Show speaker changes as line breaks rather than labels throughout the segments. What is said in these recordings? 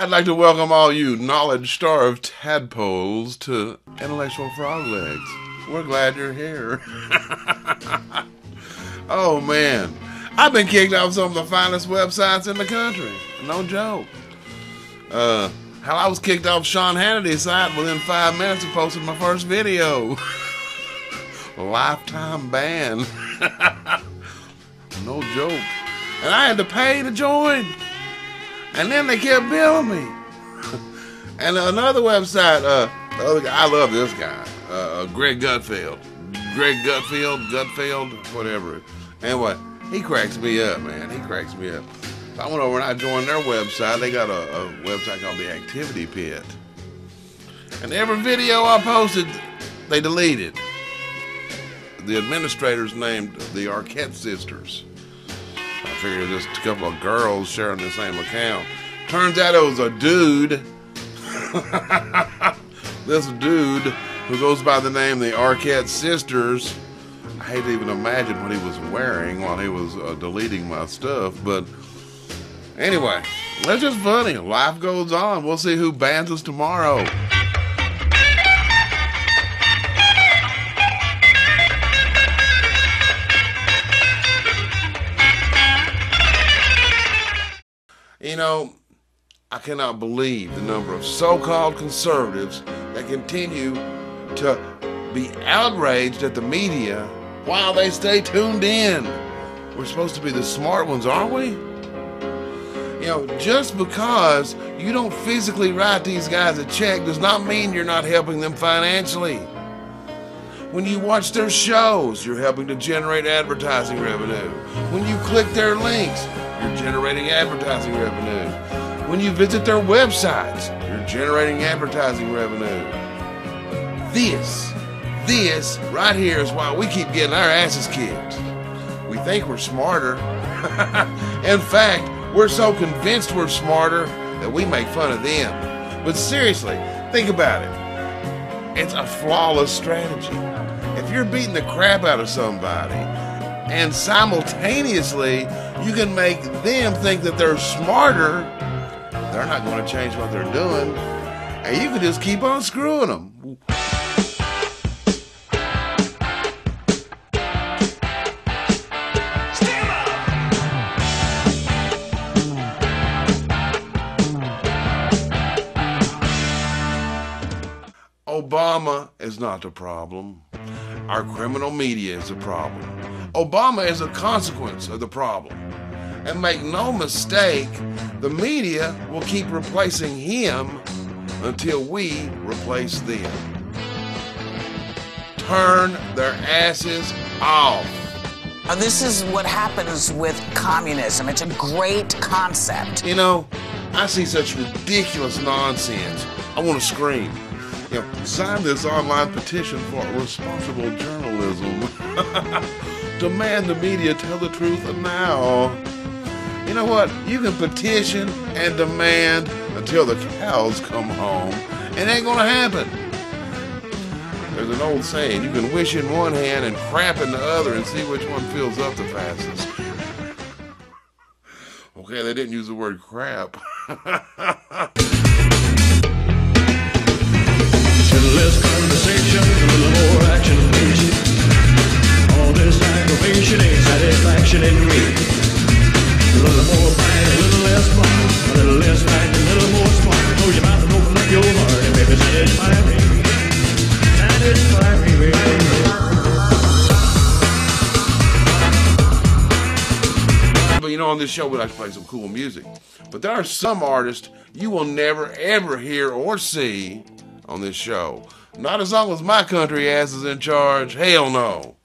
I'd like to welcome all you knowledge-starved tadpoles to Intellectual Froglegs. We're glad you're here. Oh man, I've been kicked off some of the finest websites in the country. No joke. Hell, I was kicked off Sean Hannity's site within 5 minutes of posting my first video. Lifetime ban. No joke. And I had to pay to join. And then they kept billing me. And another website, the other guy, I love this guy, Greg Gutfeld, whatever. Anyway, he cracks me up, man. He cracks me up. So I went over and I joined their website. They got a website called the Activity Pit. And every video I posted, they deleted. The administrators named the Arquette sisters. I figured just a couple of girls sharing the same account. Turns out it was a dude. This dude who goes by the name the Arquette sisters. I hate to even imagine what he was wearing while he was deleting my stuff. But anyway, that's just funny. Life goes on. We'll see who bans us tomorrow. You know, I cannot believe the number of so-called conservatives that continue to be outraged at the media while they stay tuned in. We're supposed to be the smart ones, aren't we? You know, just because you don't physically write these guys a check does not mean you're not helping them financially. When you watch their shows, you're helping to generate advertising revenue. When you click their links, you're generating advertising revenue. When you visit their websites, you're generating advertising revenue. This right here is why we keep getting our asses kicked. We think we're smarter. In fact, we're so convinced we're smarter that we make fun of them. But seriously, think about it. It's a flawless strategy. If you're beating the crap out of somebody and simultaneously you can make them think that they're smarter, they're not going to change what they're doing, and you can just keep on screwing them. Obama is not the problem. Our criminal media is the problem. Obama is a consequence of the problem. And make no mistake, the media will keep replacing him until we replace them. Turn their asses off.
Now, this is what happens with communism. It's a great concept.
You know, I see such ridiculous nonsense. I want to scream. You know, sign this online petition for responsible journalism. Demand the media tell the truth now. You know what? You can petition and demand until the cows come home. It ain't gonna happen. There's an old saying, you can wish in one hand and crap in the other and see which one fills up the fastest. Okay, they didn't use the word crap.
Less conversation, a little more action, please. All this aggravation ain't satisfaction in me. A little more fight, a little less fun. A little less fight, a little more smart. Close your mouth and open up your heart and baby satisfy me. Satisfy me, baby.
But you know, on this show we like to play some cool music. But there are some artists you will never ever hear or see on this show. Not as long as my country ass is in charge. Hell no.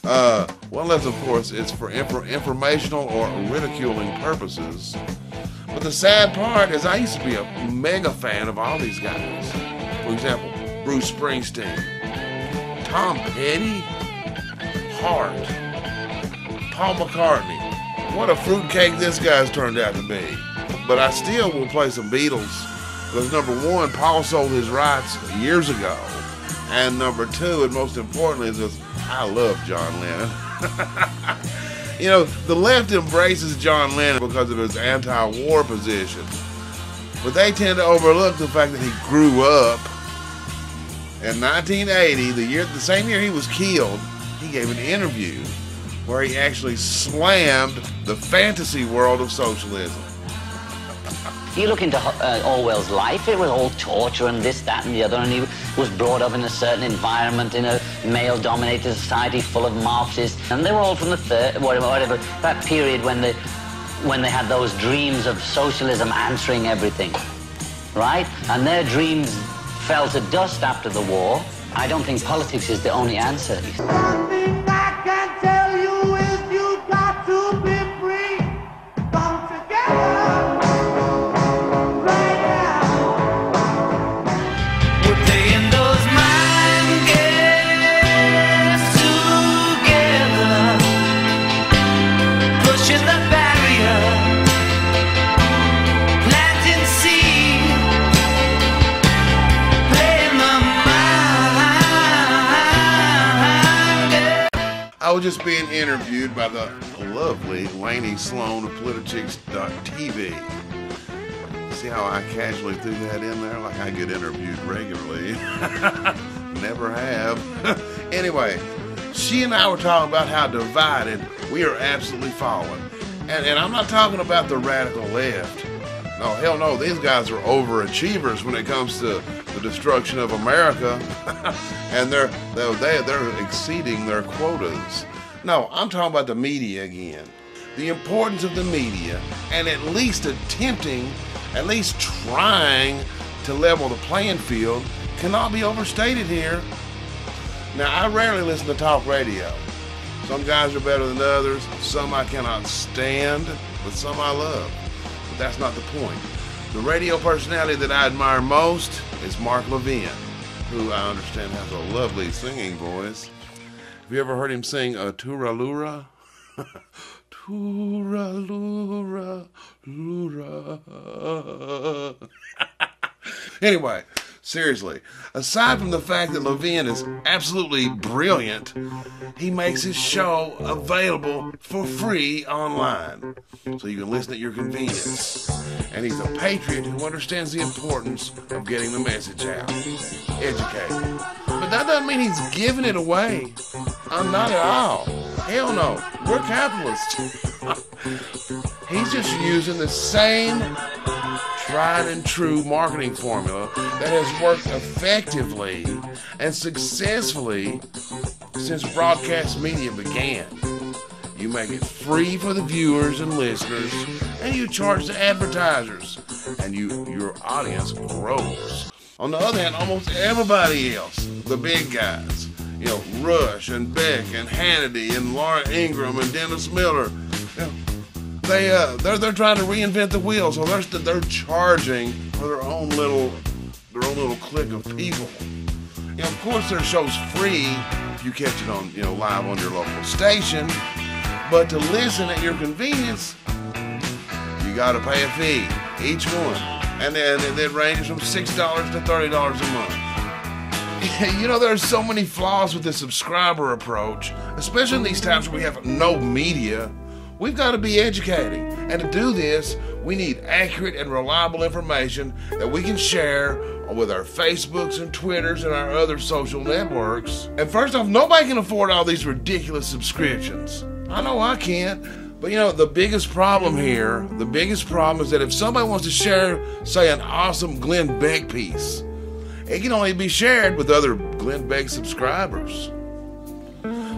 Well, unless of course it's for informational or ridiculing purposes. But the sad part is I used to be a mega fan of all these guys. For example, Bruce Springsteen, Tom Petty, Hart, Paul McCartney. What a fruitcake this guy's turned out to be. But I still will play some Beatles. Because number one, Paul sold his rights years ago. And number two, and most importantly, is this, I love John Lennon. You know, the left embraces John Lennon because of his anti-war position. But they tend to overlook the fact that he grew up. In 1980, the same year he was killed, he gave an interview where he actually slammed the fantasy world of socialism.
You look into Orwell's life, it was all torture and this, that, and the other, and he was brought up in a certain environment in a male-dominated society full of Marxists, and they were all from the whatever, that period when they had those dreams of socialism answering everything, right? And their dreams fell to dust after the war. I don't think politics is the only answer.
One thing I can tell you is you got to be free. Come together right now.
We're playing those mind games together, pushing the barrier, planting seed, playing the mind game.
I was just being interviewed by the lovely Lainey Sloan of Politichicks.tv. See how I casually threw that in there? Like I get interviewed regularly. Never have. Anyway, she and I were talking about how divided we are absolutely fallen. And I'm not talking about the radical left. No, hell no, these guys are overachievers when it comes to the destruction of America. And they're exceeding their quotas. No, I'm talking about the media again. The importance of the media and at least attempting, at least trying to level the playing field cannot be overstated here. Now, I rarely listen to talk radio. Some guys are better than others. Some I cannot stand, but some I love. But that's not the point. The radio personality that I admire most is Mark Levin, who I understand has a lovely singing voice. Have you ever heard him sing Turalura? Turalura, lura. Anyway, seriously, aside from the fact that Levin is absolutely brilliant, he makes his show available for free online, so you can listen at your convenience. And he's a patriot who understands the importance of getting the message out. Educated. But that doesn't mean he's giving it away. Not at all. Hell no. We're capitalists. He's just using the same tried and true marketing formula that has worked effectively and successfully since broadcast media began. You make it free for the viewers and listeners, and you charge the advertisers, and your audience grows. On the other hand, almost everybody else, the big guys, you know, Rush and Beck and Hannity and Laura Ingraham and Dennis Miller, you know, they're trying to reinvent the wheel, so they're charging for their own little clique of people. You know, of course, their show's free if you catch it on, you know, live on your local station, but to listen at your convenience, you got to pay a fee each one, and it ranges from $6 to $30 a month. You know, there's so many flaws with the subscriber approach, especially in these times where we have no media. We've got to be educating, and to do this, we need accurate and reliable information that we can share with our Facebooks and Twitters and our other social networks. And first off, nobody can afford all these ridiculous subscriptions. I know I can't, but you know, the biggest problem here, is that if somebody wants to share, say, an awesome Glenn Beck piece, it can only be shared with other Glenn Beck subscribers.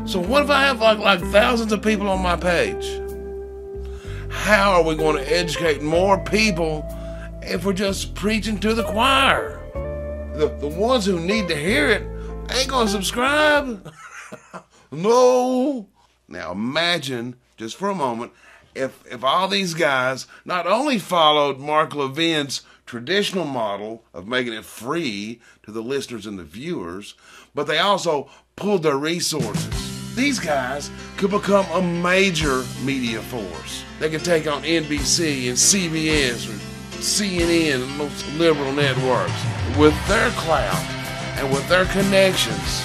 So what if I have like thousands of people on my page? How are we going to educate more people if we're just preaching to the choir? The ones who need to hear it ain't going to subscribe. No. Now imagine, just for a moment, if all these guys not only followed Mark Levin's traditional model of making it free to the listeners and the viewers, but they also pulled their resources. These guys could become a major media force. They could take on NBC and CBS or CNN and most liberal networks. With their clout and with their connections,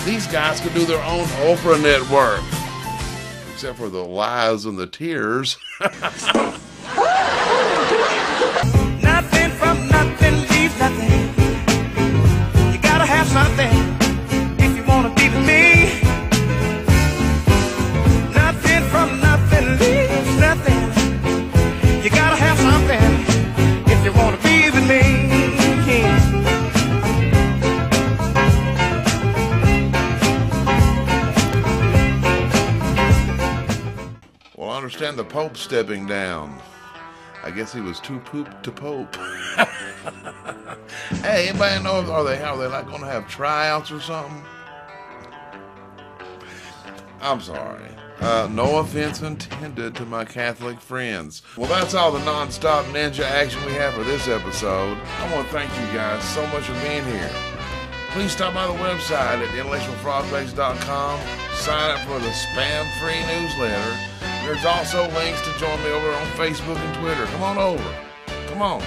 these guys could do their own Oprah network. Except for the lies and the tears.
Nothing from nothing. You gotta have something if you wanna be with me. Nothing from nothing leaves nothing. You gotta have something if you wanna be with me.
Well, I understand the Pope stepping down. I guess he was too pooped to pope. Hey, anybody know, are they like going to have tryouts or something? I'm sorry. No offense intended to my Catholic friends. Well, that's all the non-stop ninja action we have for this episode. I want to thank you guys so much for being here. Please stop by the website at intellectualfroglegs.com. Sign up for the spam-free newsletter. There's also links to join me over on Facebook and Twitter. Come on over. Come on.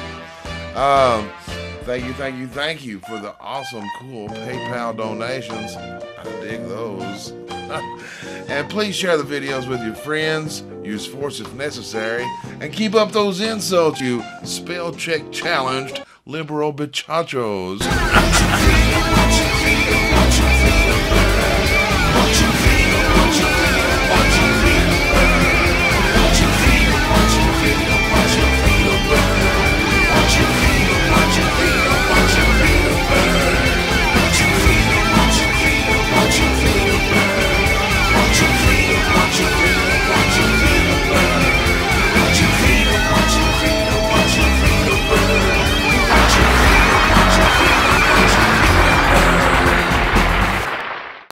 Thank you for the awesome, cool PayPal donations. I dig those. And please share the videos with your friends. Use force if necessary. And keep up those insults, you spell check challenged liberal bichachos.